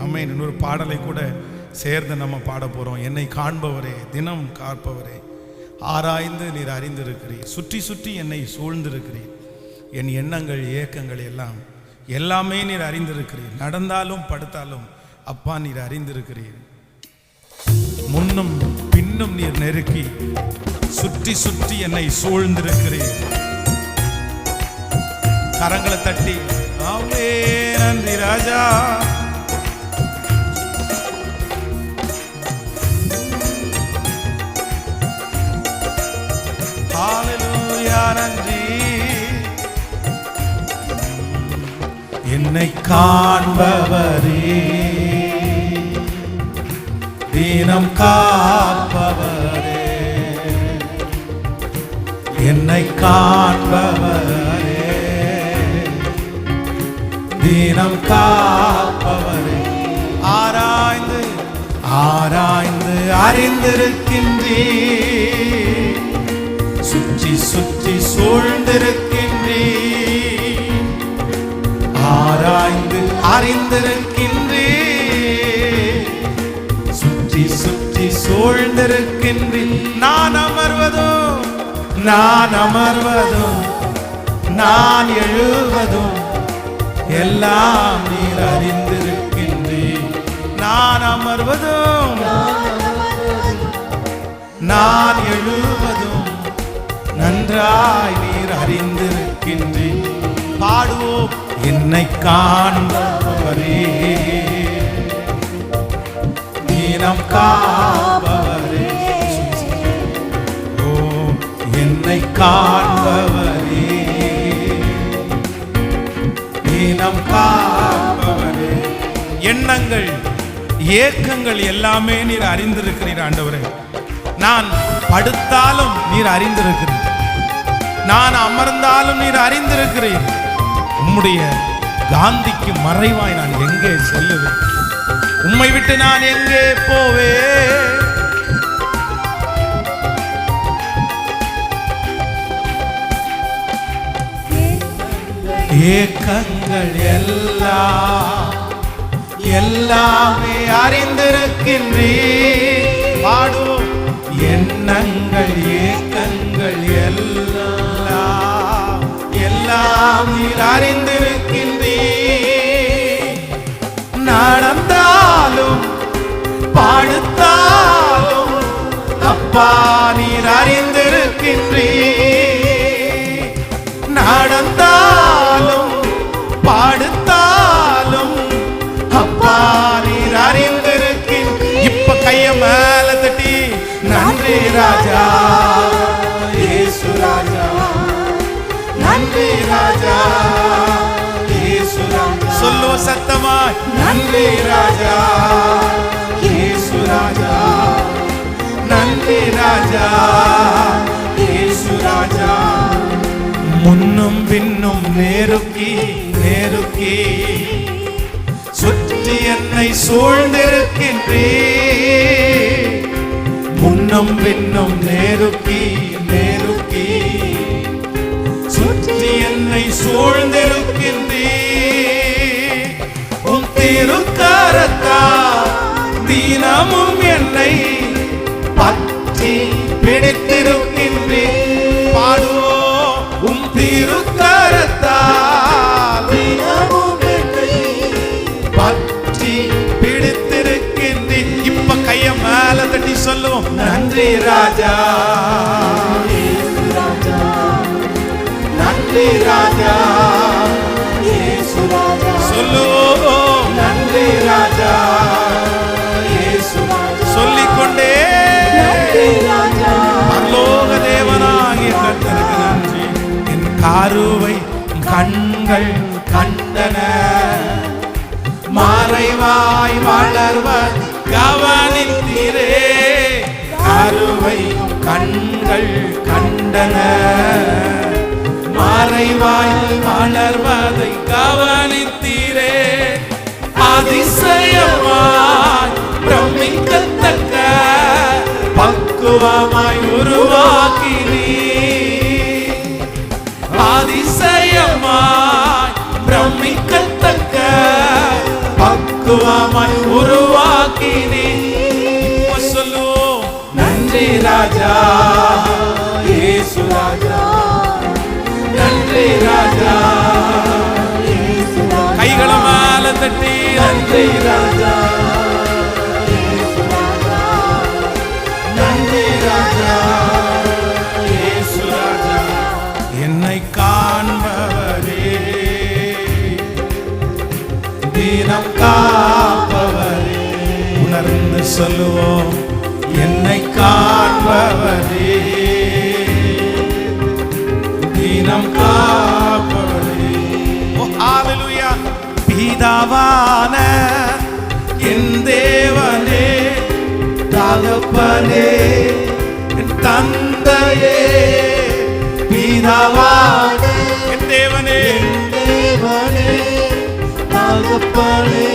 ஆமென். இன்னொரு பாடலை கூட சேர்ந்து நம்ம பாட போகிறோம். என்னை காண்பவரே, தினம் காப்பவரே, ஆராய்ந்து நீர் அறிந்திருக்கிறீர், சுற்றி சுற்றி என்னை சூழ்ந்திருக்கிறீர், என் எண்ணங்கள் ஏக்கங்கள் எல்லாமே நீர் அறிந்திருக்கிறீர், நடந்தாலும் படுத்தாலும் அப்பா நீர் அறிந்திருக்கிறீர், முன்னும் பின்னும் நீர் நெருக்கி சுற்றி சுற்றி என்னை சூழ்ந்திருக்கிறீர். கரங்களை தட்டி ஆமே நன்றி ராஜா. ஹalleluya நன்றி. என்னை காண்பவரே, தினம் காப்பவரே, என்னை காண்பவரே, தினம் காப்பவரே, ஆராய்ந்து ஆராய்ந்து அறிந்திருக்கின்றீர், சுற்றி சுற்றி சூழ்ந்திருக்கின்றீர், ஆராய்ந்து அறிந்திருக்கின்றீர், சுற்றி சுற்றி சூழ்ந்திருக்கின்றீர். நான் அமர்வதும் நான் எழுவதும் எல்லாம் நீர் அறிந்திருக்கின்றீர். நான் அமர்வதும் நான் எழுவதும் நன்றாய் நீர் அறிந்திருக்கின்றீர். பாடுவோம். என்னை காண்பவரே, தினம் காப்பவரே, ஓ என்னை காண்பவரே, தினம் காப்பவரே, எண்ணங்கள் ஏக்கங்கள் எல்லாமே நீர் அறிந்திருக்கிறீர் ஆண்டவரே. நான் படுத்தாலும் நீர் அறிந்திருக்கிறீர், நான் அமர்ந்தாலும் நீர் அறிந்திருக்கிறீர். உம்முடைய காந்திக்கு மறைவாய் நான் எங்கே செல்லுவேன்? உம்மை விட்டு நான் எங்கே போவேன்? ஏக்கங்கள் எல்லாமே அறிந்திருக்கின்றீர். பாடுவோம். எண்ணங்கள் ஏக்கங்கள் எல்லாம் நீர் அறிந்திருக்கின்றீர். நடந்தாலும் படுத்தாலும் அப்பா நீர் அறிந்திருக்கின்றீர். நடந்தாலும் படுத்தாலும் அப்பா நீர் அறிந்திருக்கின்றீர். இப்ப கைய மேல தட்டி நன்றி ராஜா, இயேசு ராஜா, நன்றி ராஜா, இயேசு ராஜா. சொல்லுவ சத்தமாய் நன்றி ராஜா, இயேசு ராஜா, நன்றி ராஜா, இயேசு ராஜா. முன்னும் பின்னும் நெருக்கி நெருக்கி சுற்றி என்னை சூழ்ந்திருக்கின்றீர். முன்னும் பின்னும் நெருக்கி நெருக்கி சுற்றி என்னை சூழ்ந்திருக்கின்றீர். உம் திருக்கரத்தால் தினமும் என்னை பற்றி பிடித்திருக்கின்றீர். பாடுவோம். உம் திருக்கரத்தால் தினமும் என்னை பற்றி பிடித்திருக்கின்றீர். இப்ப கைய மேல தட்டி சொல்லுவோம். நன்றி ராஜா, நன்றி ராஜா, இயேசு ராஜா. சொல்லுவோம். நன்றி ராஜா, இயேசு ராஜா. சொல்லிக்கொண்டே பரலோக தேவனாகிய கர்த்தருக்கு நன்றி. என் காருவை கண்கள் கண்டன, மறைவாய் வளர்வர் கவனித்தீரே. காருவை கண்கள் கண்டன, மறைவாய் வளர்வதை கவனித்தீரே. அதிசயமாய் பிரமிக்கத்தக்க பக்குவமாய் உருவாக்கினீர். அதிசயமாய் பிரமிக்கத்தக்க மகத்துவமாய் உருவாக்கினே. இப்ப சொல்லுவோம் நன்றி ராஜா இயேசு ராஜா, நன்றி ராஜா. கைகளை மேல தட்டி நன்றி ராஜா, நன்றி ராஜா இயேசு ராஜா. என்னை காண்பவரே, தினம் காப்பவரே, உணர்ந்து சொல்லுவோம் என்னை காண்பவரே, தினம் காப்பவரே. ஓ ஹalleluya. பிதாவான என் தேவனே, தகப்பனே என் தந்தையே, பிதாவான என் தேவனே, தகப்பனே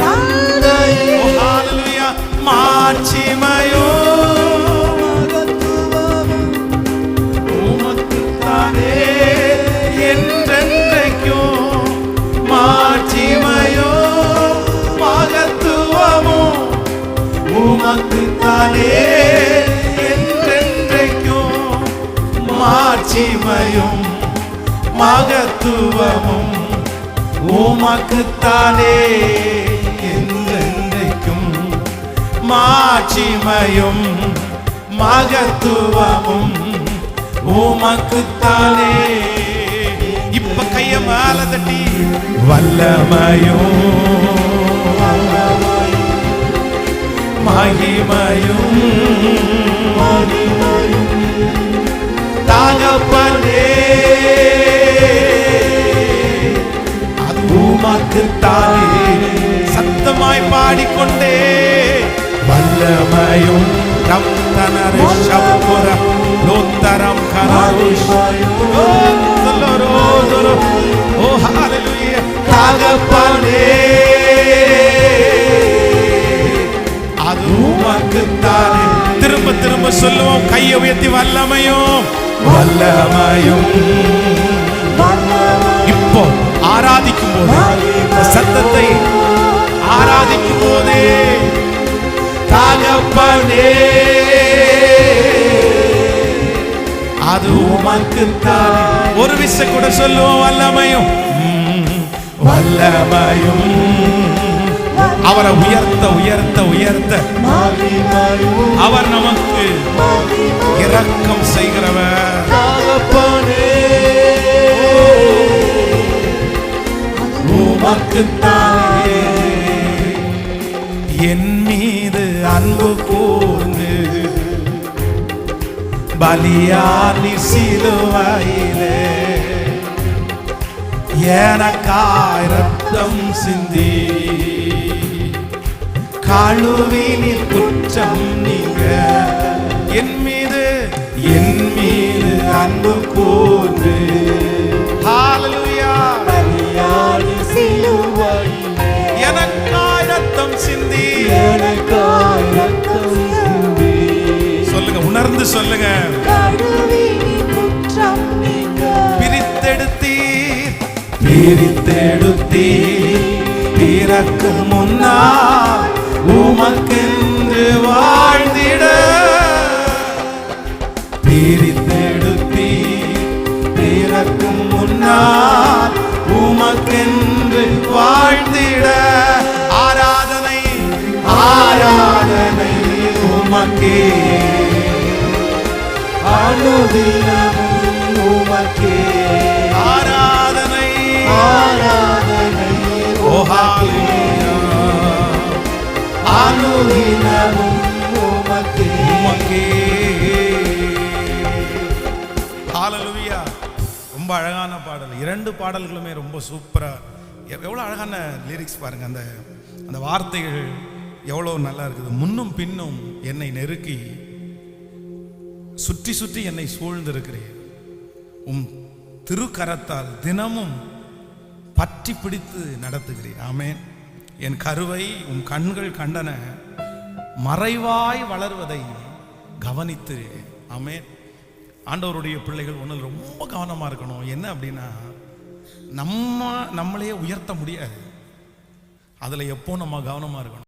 தந்தையே. ஓ ஹalleluya. மாட்சிமையோ உமக்குத்தானே என்றென்றைக்கும், மாட்சிமையோ மகத்துவமோ உமக்குத்தானே என்றென்றைக்கும், மாட்சிமையும் மகத்துவமும் உமக்குத்தானே என்றென்றைக்கும், மாட்சிமையும் மகத்துவமும் உமக்குத்தானே. இப்ப கைய மேல தட்டி வல்லமையும் மகிமையும் தகப்பனே அது உமக்குத்தானே. சத்தமாய் பாடிக்கொண்டே வல்லமையும் ரம்தனர ஷபுர லோத்தரம் கரவிஷ்மயோ தலரோதரோ. ஓ ஹalleluya. தகப்பனே அது உமக்குத்தானே. திரும்ப திரும்ப சொல்லுவோம் கையை உயர்த்தி வல்லமையும் வல்லமையும். இப்போ ஆராதிக்கும் போது சத்தத்தை ஆராதிக்கும் போதே தகப்பனே அது உமக்குத்தானே. ஒரு விசை கூட சொல்லுவோம் வல்லமையும் வல்லமையும். அவரை உயர்த்த உயர்த்த உயர்த்த அவர் நமக்கு இரக்கம் செய்கிறவர். தகப்பனே உமக்குத்தானே. என் மீது அன்பு கூர்ந்து பலியானி சிலுவையிலே எனக்காய் ரத்தம் சிந்தி கழுவினில் குற்றம் நீங்க. என் மீது அன்பு கூர்ந்து ஹalleluya பலியானி சிலுவையிலே எனக்காய் ரத்தம் சிந்தி, எனக்காய் ரத்தம் சிந்தி. சொல்லுங்க, உணர்ந்து சொல்லுங்க. பிரித்தெடுத்தீர் பிறக்கும் முன்னால் உமக்கென்று வாழ்ந்திட. பிரித்தெடுத்தீர் பிறக்கும் முன்னால் உமக்கென்று வாழ்ந்திட. ஆராதனை ஆராதனை உமக்கே, அனுதினமும் உமக்கே. ஆராதனை ஆராதனை ஓ ஹalleluya. அனுதினமும் உமக்கே உமக்கே. ஹalleluya. ரொம்ப அழகான பாடல். இரண்டு பாடல்களுமே ரொம்ப சூப்பரா, எவ்வளோ அழகான லிரிக்ஸ் பாருங்க. அந்த வார்த்தைகள் எவ்வளோ நல்லா இருக்குது. முன்னும் பின்னும் என்னை நெருக்கி சுற்றி சுற்றி என்னை சூழ்ந்திருக்கிறேன். திருக்கரத்தால் தினமும் பற்றி பிடித்து நடத்துகிறேன். ஆமென். என் கருவை கண்கள் கண்டன, மறைவாய் வளர்வதை கவனித்து. ஆமென். ஆண்டவருடைய பிள்ளைகள் ஒன்றில் ரொம்ப கவனமாக இருக்கணும். என்ன அப்படின்னா, நம்மளையே உயர்த்த முடியாது. அதில் எப்போ நம்ம கவனமாக இருக்கணும்.